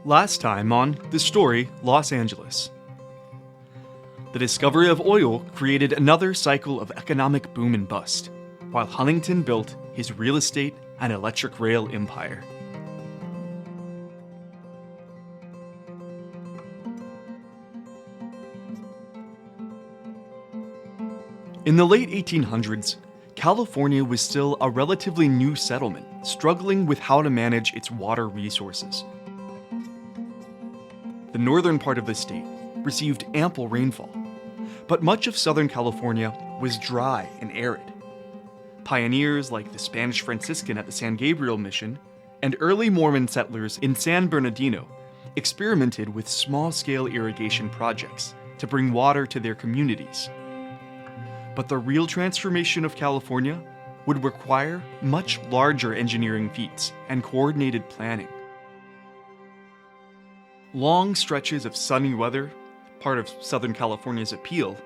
Last time on The Story, Los Angeles. The discovery of oil created another cycle of economic boom and bust, while Huntington built his real estate and electric rail empire. In the late 1800s, California was still a relatively new settlement, struggling with how to manage its water resources. The northern part of the state received ample rainfall, but much of Southern California was dry and arid. Pioneers like the Spanish Franciscan at the San Gabriel Mission and early Mormon settlers in San Bernardino experimented with small-scale irrigation projects to bring water to their communities. But the real transformation of California would require much larger engineering feats and coordinated planning. Long stretches of sunny weather, part of Southern California's appeal,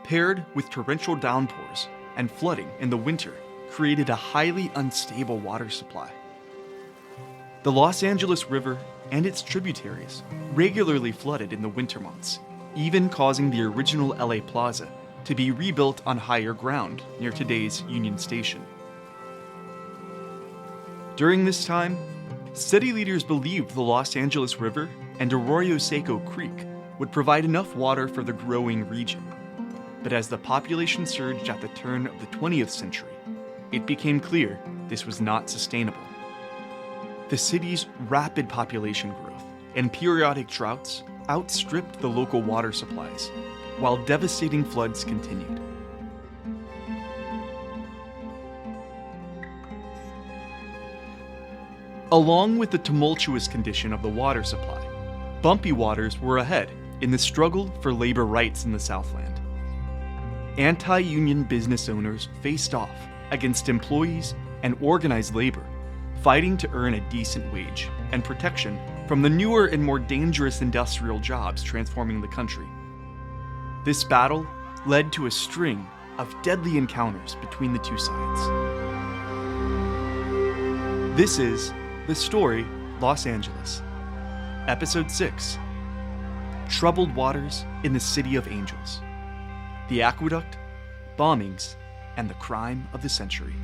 paired with torrential downpours and flooding in the winter, created a highly unstable water supply. The Los Angeles River and its tributaries regularly flooded in the winter months, even causing the original LA Plaza to be rebuilt on higher ground near today's Union Station. During this time, city leaders believed the Los Angeles River and Arroyo Seco Creek would provide enough water for the growing region. But as the population surged at the turn of the 20th century, it became clear this was not sustainable. The city's rapid population growth and periodic droughts outstripped the local water supplies, while devastating floods continued. Along with the tumultuous condition of the water supply, bumpy waters were ahead in the struggle for labor rights in the Southland. Anti-union business owners faced off against employees and organized labor, fighting to earn a decent wage and protection from the newer and more dangerous industrial jobs transforming the country. This battle led to a string of deadly encounters between the two sides. This is The Story, Los Angeles, Episode 6, Troubled Waters in the City of Angels, the Aqueduct, Bombings, and the Crime of the Century.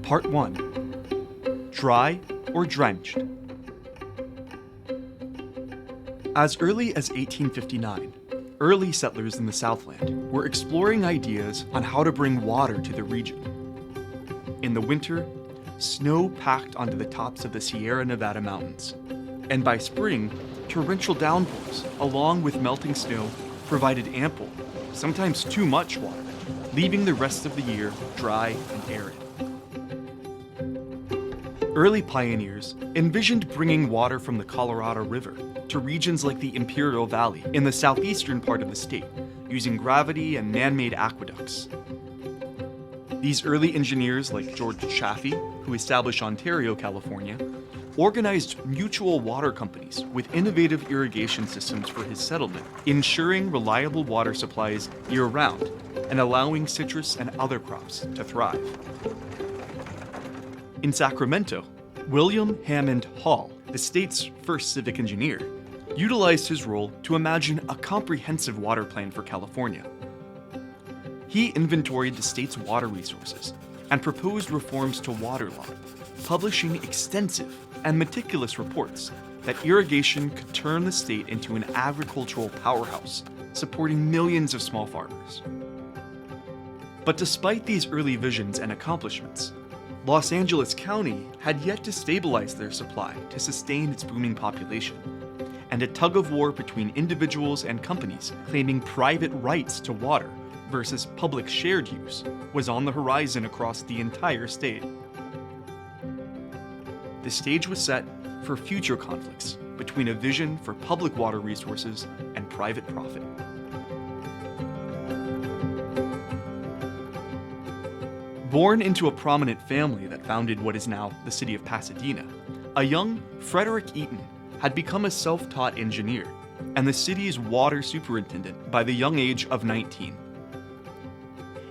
Part 1. Dry or Drenched. As early as 1859, early settlers in the Southland were exploring ideas on how to bring water to the region. In the winter, snow packed onto the tops of the Sierra Nevada mountains, and by spring, torrential downpours, along with melting snow, provided ample, sometimes too much water, leaving the rest of the year dry and arid. Early pioneers envisioned bringing water from the Colorado River to regions like the Imperial Valley in the southeastern part of the state, using gravity and man-made aqueducts. These early engineers like George Chaffee, who established Ontario, California, organized mutual water companies with innovative irrigation systems for his settlement, ensuring reliable water supplies year-round and allowing citrus and other crops to thrive. In Sacramento, William Hammond Hall, the state's first civic engineer, utilized his role to imagine a comprehensive water plan for California. He inventoried the state's water resources and proposed reforms to water law, publishing extensive and meticulous reports that irrigation could turn the state into an agricultural powerhouse, supporting millions of small farmers. But despite these early visions and accomplishments, Los Angeles County had yet to stabilize their supply to sustain its booming population, and a tug-of-war between individuals and companies claiming private rights to water versus public shared use was on the horizon across the entire state. The stage was set for future conflicts between a vision for public water resources and private profit. Born into a prominent family that founded what is now the city of Pasadena, a young Frederick Eaton had become a self-taught engineer and the city's water superintendent by the young age of 19.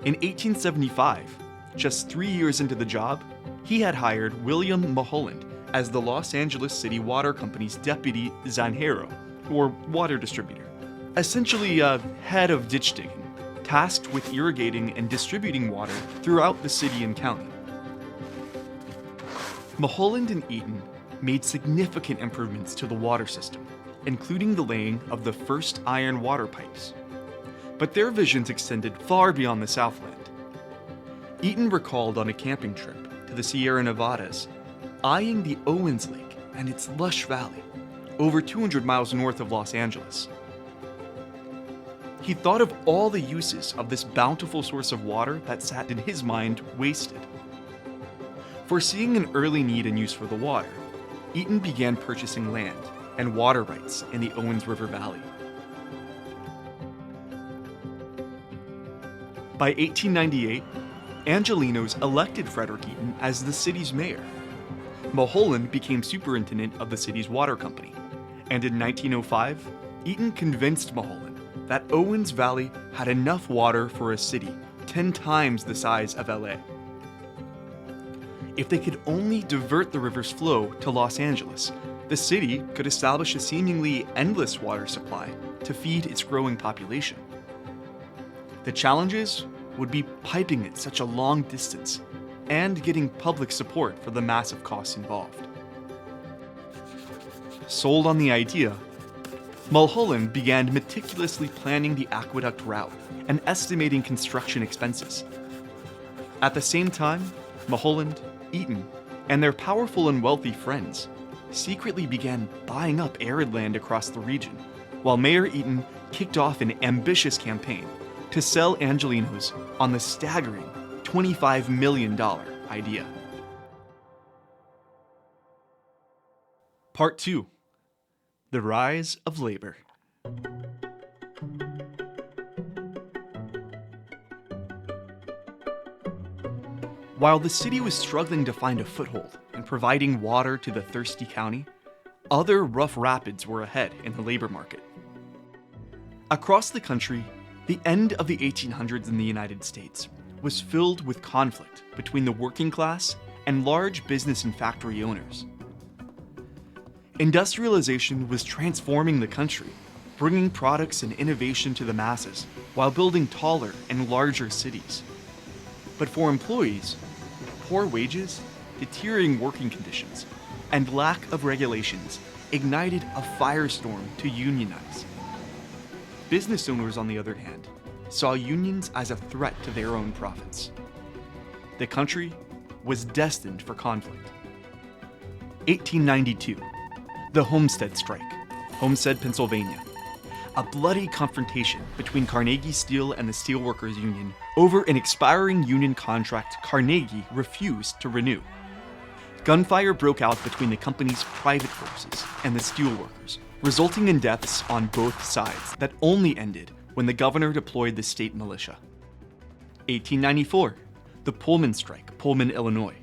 In 1875, Just 3 years into the job, he had hired William Mulholland as the Los Angeles City Water Company's deputy zanjero, or water distributor, essentially a head of ditch digging, tasked with irrigating and distributing water throughout the city and county. Mulholland and Eaton made significant improvements to the water system, including the laying of the first iron water pipes. But their visions extended far beyond the Southland. Eaton recalled on a camping trip to the Sierra Nevadas, eyeing the Owens Lake and its lush valley, over 200 miles north of Los Angeles. He thought of all the uses of this bountiful source of water that sat in his mind wasted. Foreseeing an early need and use for the water, Eaton began purchasing land and water rights in the Owens River Valley. By 1898, Angelenos elected Frederick Eaton as the city's mayor. Mulholland became superintendent of the city's water company, and in 1905, Eaton convinced Mulholland that Owens Valley had enough water for a city 10 times the size of LA. If they could only divert the river's flow to Los Angeles, the city could establish a seemingly endless water supply to feed its growing population. The challenges would be piping it such a long distance and getting public support for the massive costs involved. Sold on the idea, Mulholland began meticulously planning the aqueduct route and estimating construction expenses. At the same time, Mulholland, Eaton, and their powerful and wealthy friends secretly began buying up arid land across the region, while Mayor Eaton kicked off an ambitious campaign to sell Angelenos on the staggering $25 million idea. Part 2. The Rise of Labor. While the city was struggling to find a foothold in providing water to the thirsty county, other rough rapids were ahead in the labor market. Across the country, the end of the 1800s in the United States was filled with conflict between the working class and large business and factory owners. Industrialization was transforming the country, bringing products and innovation to the masses while building taller and larger cities. But for employees, poor wages, deteriorating working conditions, and lack of regulations ignited a firestorm to unionize. Business owners, on the other hand, saw unions as a threat to their own profits. The country was destined for conflict. 1892, the Homestead Strike, Homestead, Pennsylvania. A bloody confrontation between Carnegie Steel and the Steelworkers Union over an expiring union contract Carnegie refused to renew. Gunfire broke out between the company's private forces and the steelworkers, resulting in deaths on both sides that only ended when the governor deployed the state militia. 1894, the Pullman Strike, Pullman, Illinois.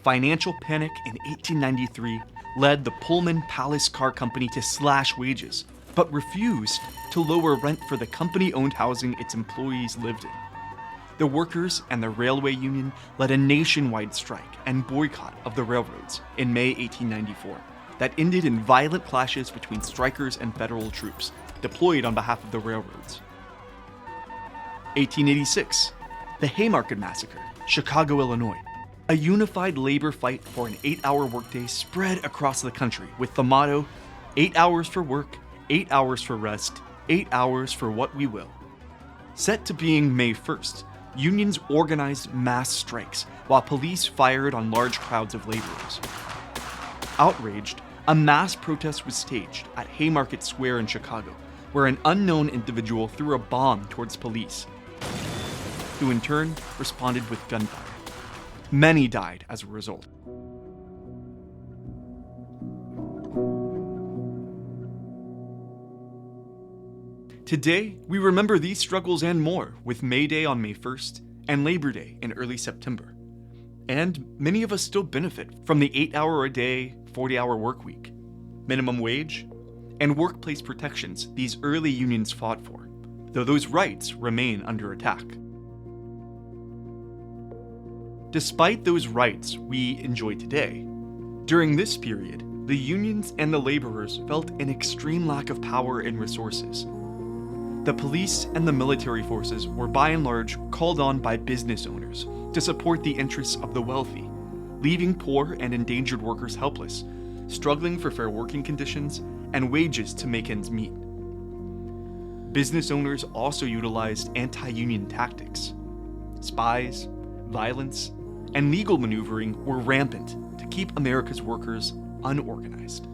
Financial panic in 1893 led the Pullman Palace Car Company to slash wages, but refused to lower rent for the company-owned housing its employees lived in. The workers and the railway union led a nationwide strike and boycott of the railroads in May 1894 that ended in violent clashes between strikers and federal troops deployed on behalf of the railroads. 1886, the Haymarket Massacre, Chicago, Illinois. A unified labor fight for an 8-hour workday spread across the country with the motto, 8 hours for work, 8 hours for rest, 8 hours for what we will. Set to being May 1st, unions organized mass strikes while police fired on large crowds of laborers. Outraged, a mass protest was staged at Haymarket Square in Chicago, where an unknown individual threw a bomb towards police, who in turn responded with gunfire. Many died as a result. Today, we remember these struggles and more with May Day on May 1st and Labor Day in early September. And many of us still benefit from the 8-hour-a-day, 40-hour work week, minimum wage, and workplace protections these early unions fought for, though those rights remain under attack. Despite those rights we enjoy today, during this period, the unions and the laborers felt an extreme lack of power and resources. The police and the military forces were by and large called on by business owners to support the interests of the wealthy, leaving poor and endangered workers helpless, struggling for fair working conditions and wages to make ends meet. Business owners also utilized anti-union tactics. Spies, violence, and legal maneuvering were rampant to keep America's workers unorganized.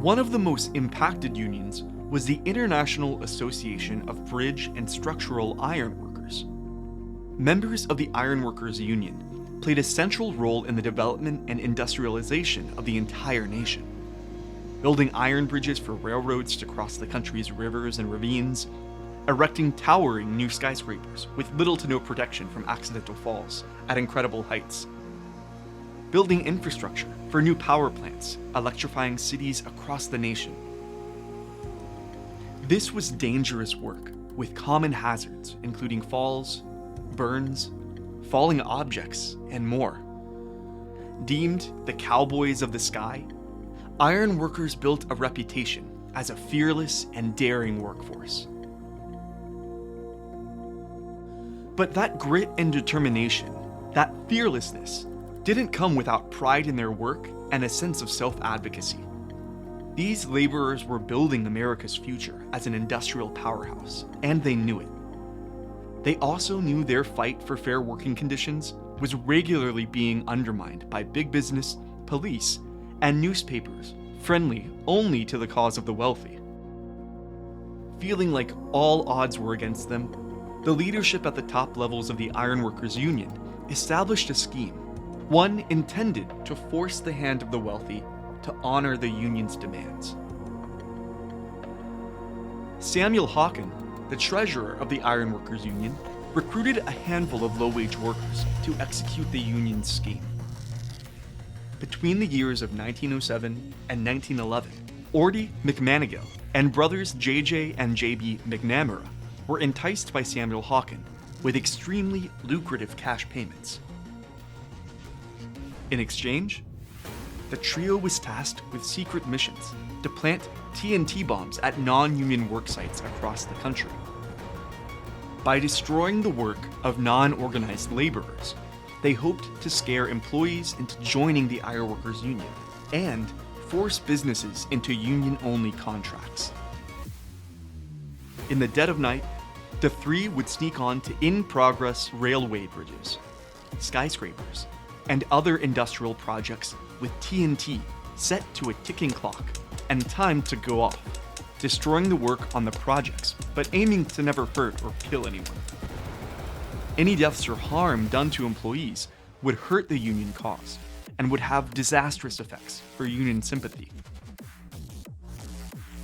One of the most impacted unions was the International Association of Bridge and Structural Iron Workers. Members of the Iron Workers Union played a central role in the development and industrialization of the entire nation, building iron bridges for railroads to cross the country's rivers and ravines, erecting towering new skyscrapers with little to no protection from accidental falls at incredible heights, building infrastructure for new power plants, electrifying cities across the nation. This was dangerous work with common hazards including falls, burns, falling objects, and more. Deemed the cowboys of the sky, iron workers built a reputation as a fearless and daring workforce. But that grit and determination, that fearlessness, didn't come without pride in their work and a sense of self-advocacy. These laborers were building America's future as an industrial powerhouse, and they knew it. They also knew their fight for fair working conditions was regularly being undermined by big business, police, and newspapers friendly only to the cause of the wealthy. Feeling like all odds were against them, the leadership at the top levels of the Iron Workers Union established a scheme, one intended to force the hand of the wealthy to honor the union's demands. Samuel Hawken, the treasurer of the Iron Workers Union, recruited a handful of low-wage workers to execute the union's scheme. Between the years of 1907 and 1911, Ordie McManigill and brothers J.J. and J.B. McNamara were enticed by Samuel Hawken with extremely lucrative cash payments. In exchange, the trio was tasked with secret missions to plant TNT bombs at non-union work sites across the country. By destroying the work of non-organized laborers, they hoped to scare employees into joining the Iron Workers Union and force businesses into union-only contracts. In the dead of night, the three would sneak on to in-progress railway bridges, skyscrapers, and other industrial projects with TNT set to a ticking clock and timed to go off, destroying the work on the projects, but aiming to never hurt or kill anyone. Any deaths or harm done to employees would hurt the union cause and would have disastrous effects for union sympathy.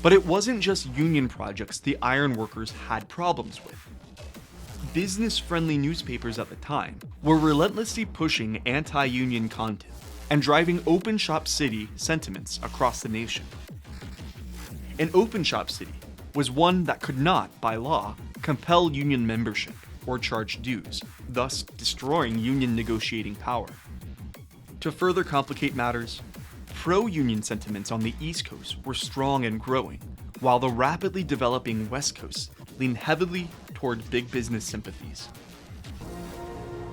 But it wasn't just union projects the iron workers had problems with. Business-friendly newspapers at the time were relentlessly pushing anti-union content and driving open shop city sentiments across the nation. An open shop city was one that could not, by law, compel union membership or charge dues, thus destroying union negotiating power. To further complicate matters, pro-union sentiments on the East Coast were strong and growing, while the rapidly developing West Coast leaned heavily toward big business sympathies.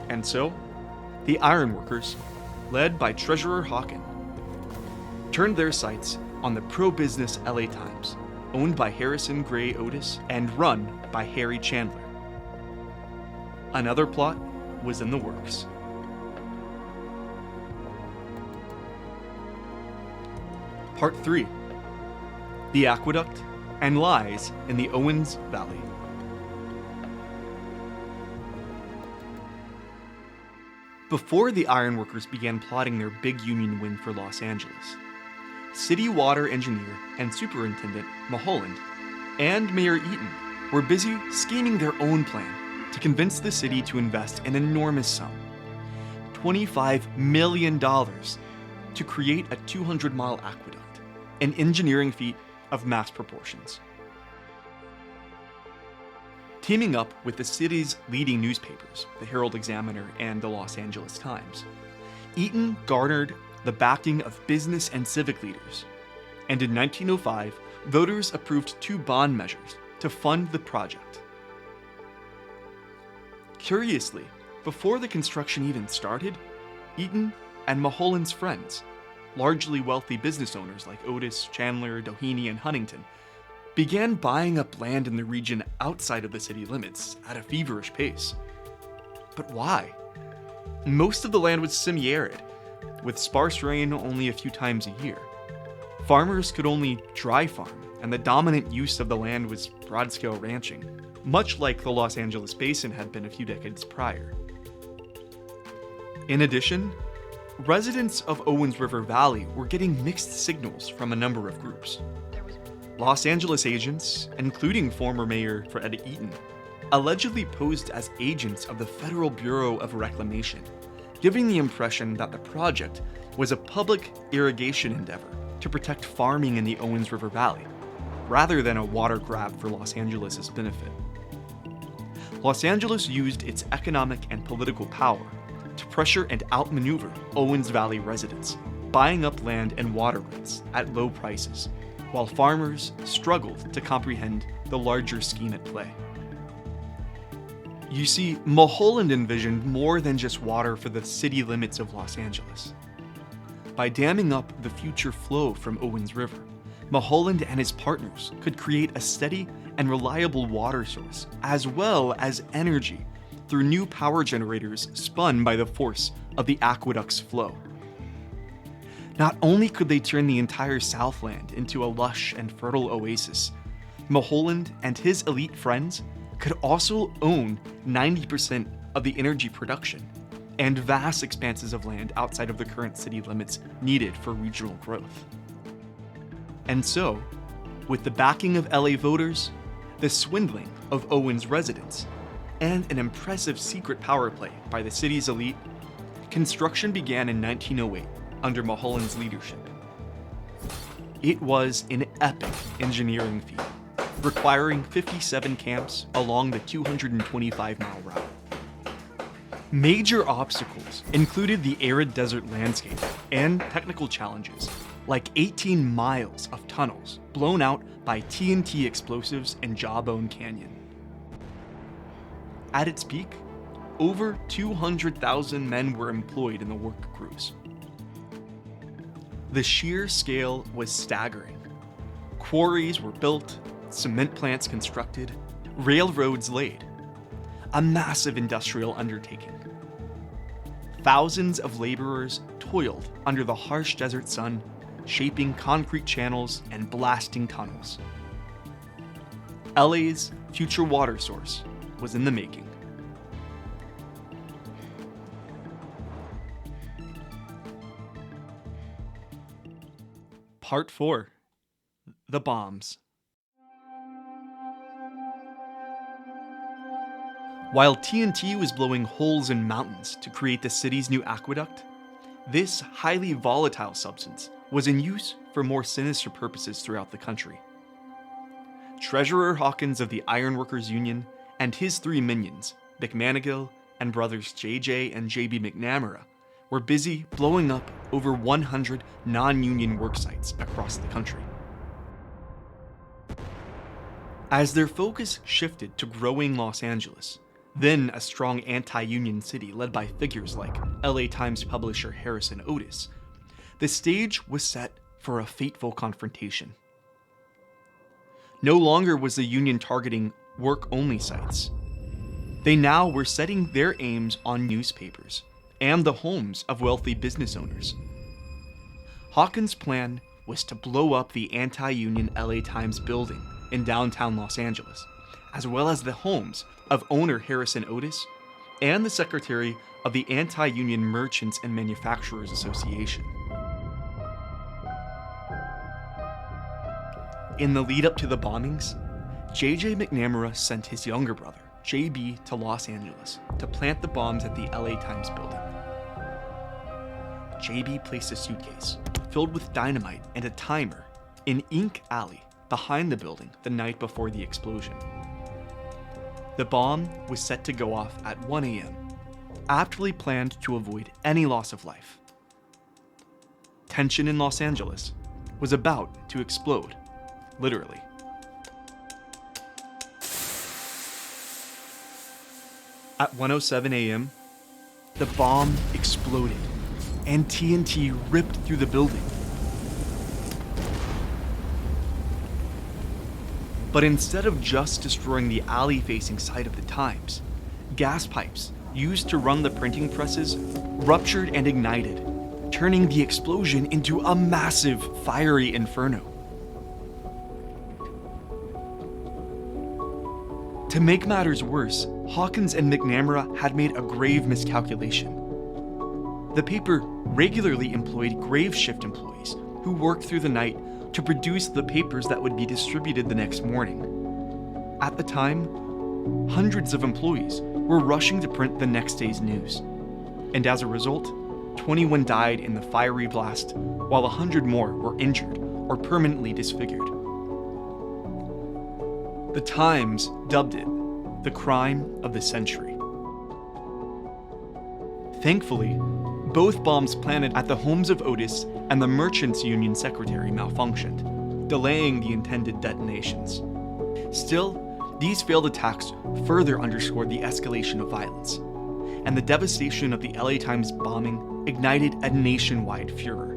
And so, the ironworkers, led by Treasurer Hawken, turned their sights on the pro-business LA Times, owned by Harrison Gray Otis and run by Harry Chandler. Another plot was in the works. Part 3. The Aqueduct and Lies in the Owens Valley. Before the ironworkers began plotting their big union win for Los Angeles, city water engineer and superintendent Mulholland and Mayor Eaton were busy scheming their own plan to convince the city to invest an enormous sum, $25 million, to create a 200-mile aqueduct, an engineering feat of mass proportions. Teaming up with the city's leading newspapers, the Herald-Examiner and the Los Angeles Times, Eaton garnered the backing of business and civic leaders, and in 1905, voters approved 2 bond measures to fund the project. Curiously, before the construction even started, Eaton and Mulholland's friends, largely wealthy business owners like Otis, Chandler, Doheny, and Huntington, began buying up land in the region outside of the city limits at a feverish pace. But why? Most of the land was semi-arid, with sparse rain only a few times a year. Farmers could only dry farm, and the dominant use of the land was broad-scale ranching, much like the Los Angeles basin had been a few decades prior. In addition, residents of Owens River Valley were getting mixed signals from a number of groups. Los Angeles agents, including former Mayor Fred Eaton, allegedly posed as agents of the Federal Bureau of Reclamation, giving the impression that the project was a public irrigation endeavor to protect farming in the Owens River Valley, rather than a water grab for Los Angeles' benefit. Los Angeles used its economic and political power to pressure and outmaneuver Owens Valley residents, buying up land and water rights at low prices, while farmers struggled to comprehend the larger scheme at play. You see, Mulholland envisioned more than just water for the city limits of Los Angeles. By damming up the future flow from Owens River, Mulholland and his partners could create a steady and reliable water source, as well as energy through new power generators spun by the force of the aqueduct's flow. Not only could they turn the entire Southland into a lush and fertile oasis, Mulholland and his elite friends could also own 90% of the energy production and vast expanses of land outside of the current city limits needed for regional growth. And so, with the backing of LA voters, the swindling of Owens residents, and an impressive secret power play by the city's elite, construction began in 1908 under Mulholland's leadership. It was an epic engineering feat, requiring 57 camps along the 225-mile route. Major obstacles included the arid desert landscape and technical challenges, like 18 miles of tunnels blown out by TNT explosives in Jawbone Canyon. At its peak, over 200,000 men were employed in the work crews. The sheer scale was staggering. Quarries were built, cement plants constructed, railroads laid. A massive industrial undertaking. Thousands of laborers toiled under the harsh desert sun, shaping concrete channels and blasting tunnels. LA's future water source was in the making. Part 4. The Bombs. While TNT was blowing holes in mountains to create the city's new aqueduct, this highly volatile substance was in use for more sinister purposes throughout the country. Treasurer Hawkins of the Ironworkers Union and his 3 minions, McManigill and brothers J.J. and J.B. McNamara, were busy blowing up over 100 non-union work sites across the country. As their focus shifted to growing Los Angeles, then a strong anti-union city led by figures like LA Times publisher Harrison Otis, the stage was set for a fateful confrontation. No longer was the union targeting work-only sites. They now were setting their aims on newspapers and the homes of wealthy business owners. Hawkins' plan was to blow up the anti-union LA Times building in downtown Los Angeles, as well as the homes of owner Harrison Otis and the secretary of the Anti-Union Merchants and Manufacturers Association. In the lead up to the bombings, J.J. McNamara sent his younger brother, J.B., to Los Angeles to plant the bombs at the LA Times building. J.B. placed a suitcase filled with dynamite and a timer in Ink Alley behind the building the night before the explosion. The bomb was set to go off at 1 a.m., aptly planned to avoid any loss of life. Tension in Los Angeles was about to explode, literally. At 1:07 a.m., the bomb exploded, and TNT ripped through the building. But instead of just destroying the alley-facing side of the Times, gas pipes used to run the printing presses ruptured and ignited, turning the explosion into a massive fiery inferno. To make matters worse, Hawkins and McNamara had made a grave miscalculation. The paper regularly employed grave shift employees who worked through the night to produce the papers that would be distributed the next morning. At the time, hundreds of employees were rushing to print the next day's news, and as a result, 21 died in the fiery blast, while 100 more were injured or permanently disfigured. The Times dubbed it the crime of the century. Thankfully, both bombs planted at the homes of Otis and the Merchants Union secretary malfunctioned, delaying the intended detonations. Still, these failed attacks further underscored the escalation of violence, and the devastation of the LA Times bombing ignited a nationwide furor.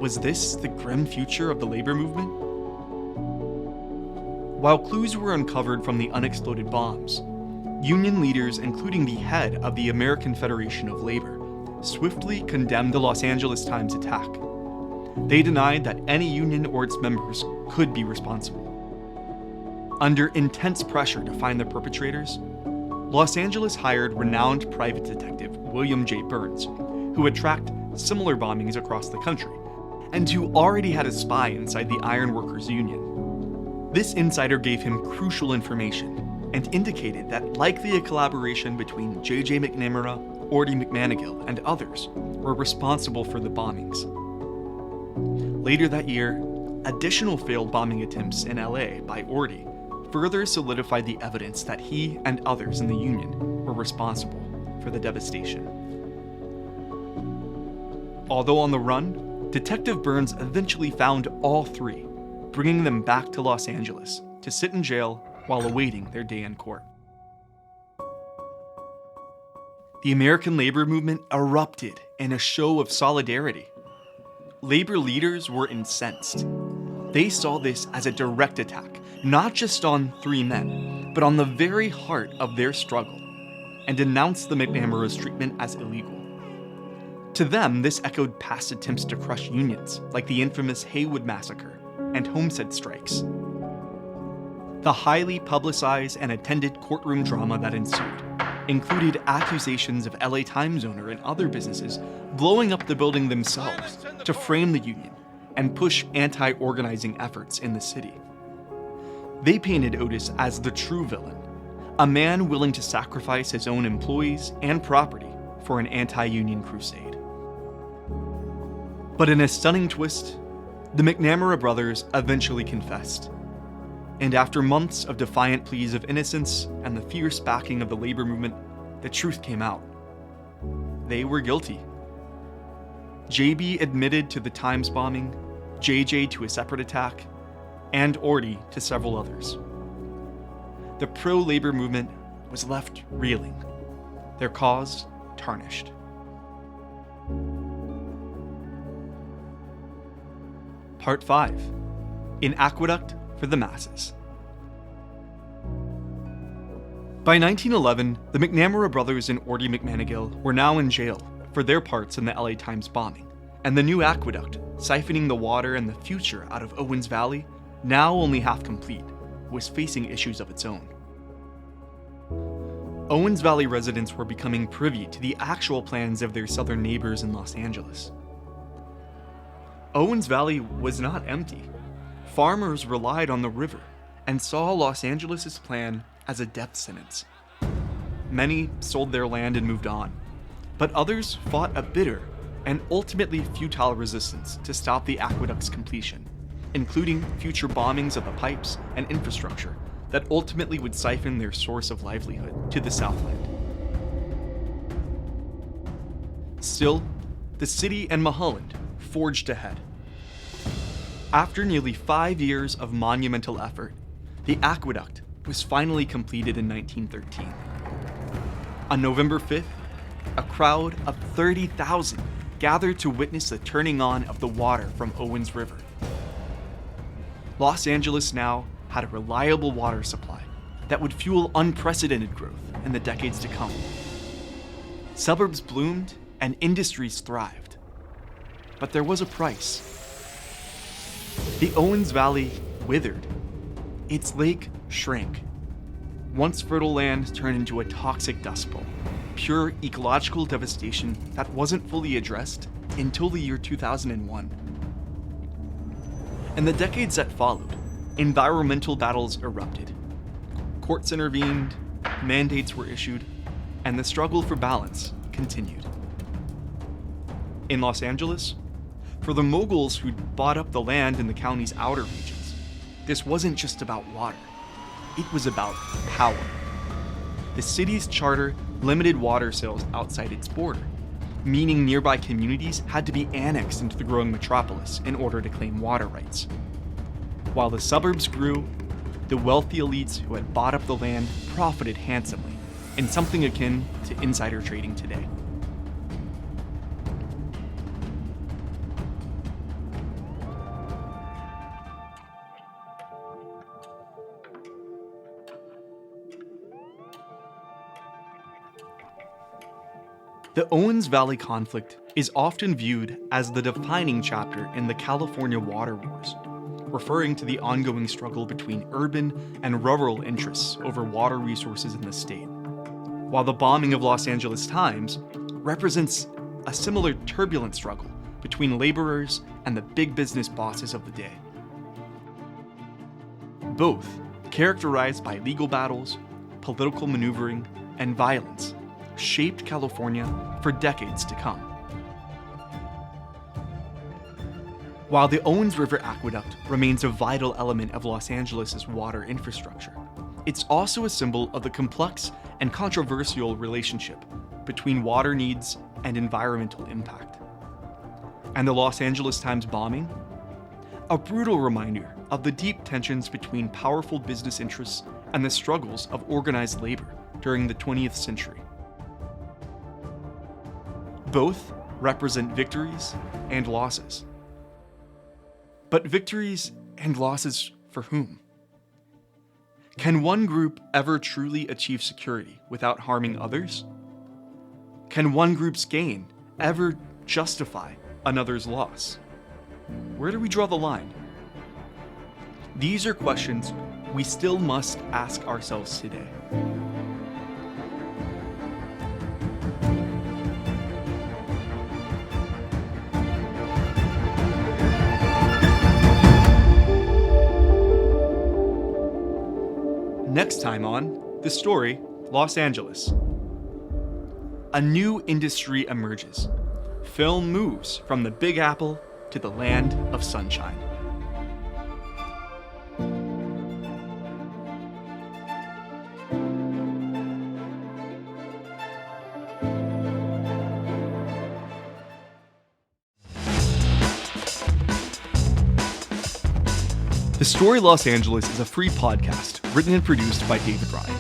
Was this the grim future of the labor movement? While clues were uncovered from the unexploded bombs, union leaders, including the head of the American Federation of Labor, swiftly condemned the Los Angeles Times attack. They denied that any union or its members could be responsible. Under intense pressure to find the perpetrators, Los Angeles hired renowned private detective William J. Burns, who had tracked similar bombings across the country, and who already had a spy inside the Ironworkers Union. This insider gave him crucial information and indicated that likely a collaboration between J.J. McNamara, Orty McManigill, and others were responsible for the bombings. Later that year, additional failed bombing attempts in LA by Orty further solidified the evidence that he and others in the Union were responsible for the devastation. Although on the run, Detective Burns eventually found all three, bringing them back to Los Angeles to sit in jail while awaiting their day in court. The American labor movement erupted in a show of solidarity. Labor leaders were incensed. They saw this as a direct attack, not just on three men, but on the very heart of their struggle, and denounced the McNamara's treatment as illegal. To them, this echoed past attempts to crush unions, like the infamous Haywood Massacre and Homestead strikes. The highly publicized and attended courtroom drama that ensued included accusations of LA Times owner and other businesses blowing up the building themselves to frame the union and push anti-organizing efforts in the city. They painted Otis as the true villain, a man willing to sacrifice his own employees and property for an anti-union crusade. But in a stunning twist, the McNamara brothers eventually confessed. And after months of defiant pleas of innocence and the fierce backing of the labor movement, the truth came out. They were guilty. JB admitted to the Times bombing, JJ to a separate attack, and Orty to several others. The pro-labor movement was left reeling, their cause tarnished. Part 5. In Aqueduct for the Masses. By 1911, the McNamara brothers and Orty McManigill were now in jail for their parts in the LA Times bombing, and the new aqueduct, siphoning the water and the future out of Owens Valley, now only half complete, was facing issues of its own. Owens Valley residents were becoming privy to the actual plans of their southern neighbors in Los Angeles. Owens Valley was not empty. Farmers relied on the river and saw Los Angeles' plan as a death sentence. Many sold their land and moved on, but others fought a bitter and ultimately futile resistance to stop the aqueduct's completion, including future bombings of the pipes and infrastructure that ultimately would siphon their source of livelihood to the Southland. Still, the city and Mulholland forged ahead. After nearly 5 years of monumental effort, the aqueduct was finally completed in 1913. On November 5th, a crowd of 30,000 gathered to witness the turning on of the water from Owens River. Los Angeles now had a reliable water supply that would fuel unprecedented growth in the decades to come. Suburbs bloomed and industries thrived. But there was a price. The Owens Valley withered. Its lake shrank. Once fertile land turned into a toxic dust bowl, pure ecological devastation that wasn't fully addressed until the year 2001. In the decades that followed, environmental battles erupted. Courts intervened, mandates were issued, and the struggle for balance continued. In Los Angeles, for the moguls who'd bought up the land in the county's outer regions, this wasn't just about water. It was about power. The city's charter limited water sales outside its border, meaning nearby communities had to be annexed into the growing metropolis in order to claim water rights. While the suburbs grew, the wealthy elites who had bought up the land profited handsomely, in something akin to insider trading today. The Owens Valley conflict is often viewed as the defining chapter in the California water wars, referring to the ongoing struggle between urban and rural interests over water resources in the state, while the bombing of Los Angeles Times represents a similar turbulent struggle between laborers and the big business bosses of the day. Both characterized by legal battles, political maneuvering, and violence, shaped California for decades to come. While the Owens River Aqueduct remains a vital element of Los Angeles' water infrastructure, it's also a symbol of the complex and controversial relationship between water needs and environmental impact. And the Los Angeles Times bombing? A brutal reminder of the deep tensions between powerful business interests and the struggles of organized labor during the 20th century. Both represent victories and losses. But victories and losses for whom? Can one group ever truly achieve security without harming others? Can one group's gain ever justify another's loss? Where do we draw the line? These are questions we still must ask ourselves today. Next time on The Story, Los Angeles. A new industry emerges. Film moves from the Big Apple to the land of sunshine. The Story Los Angeles is a free podcast written and produced by David Ryan.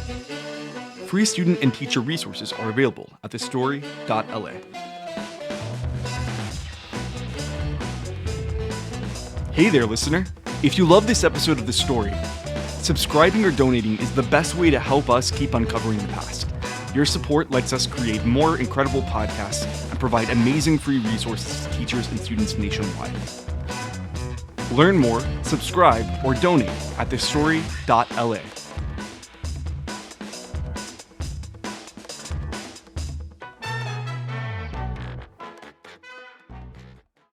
Free student and teacher resources are available at thestory.la. Hey there, listener. If you love this episode of The Story, subscribing or donating is the best way to help us keep uncovering the past. Your support lets us create more incredible podcasts and provide amazing free resources to teachers and students nationwide. Learn more, subscribe, or donate at thestory.la.